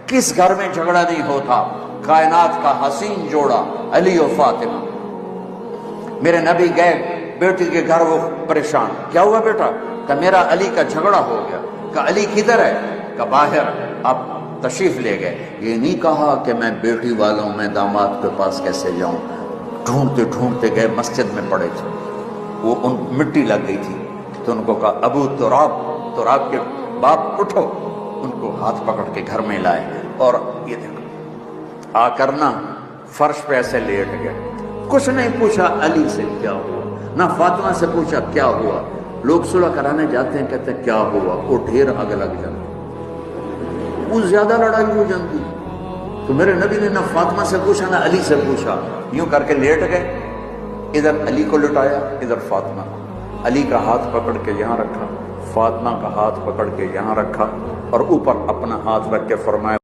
کس گھر میں جھگڑا نہیں ہوتا؟ کائنات کا حسین جوڑا علی و فاطمہ۔ میرے نبی گئے بیٹی کے گھر، وہ پریشان، کیا ہوا بیٹا؟ کہ میرا علی کا جھگڑا ہو گیا۔ کہ علی کدھر ہے؟ کہ باہر۔ اب تشریف لے گئے۔ یہ نہیں کہا کہ میں بیٹی والوں میں داماد کے پاس کیسے جاؤں، ڈھونڈتے ڈھونڈتے گئے، مسجد میں پڑے تھے، وہ ان مٹی لگ گئی تھی، تو ان کو کہا ابو تراب، تراب کے باپ اٹھو، ان کو ہاتھ پکڑ کے گھر میں لائے، اور یہ دیکھو آ کرنا فرش پہ ایسے لیٹ گئے، کچھ نہیں پوچھا علی سے کیا ہوا، نہ فاطمہ سے پوچھا کیا ہوا۔ لوگ صلح کرانے جاتے ہیں، کہتے ہیں کیا ہوا، وہ ڈھیر آگ لگ جاتی، وہ زیادہ لڑائی ہو جاتی۔ تو میرے نبی نے نہ فاطمہ سے پوچھا نہ علی سے پوچھا، یوں کر کے لیٹ گئے، ادھر علی کو لٹایا ادھر فاطمہ کو، علی کا ہاتھ پکڑ کے یہاں رکھا، فاطمہ کا ہاتھ پکڑ کے یہاں رکھا، اور اوپر اپنا ہاتھ رکھ کے فرمایا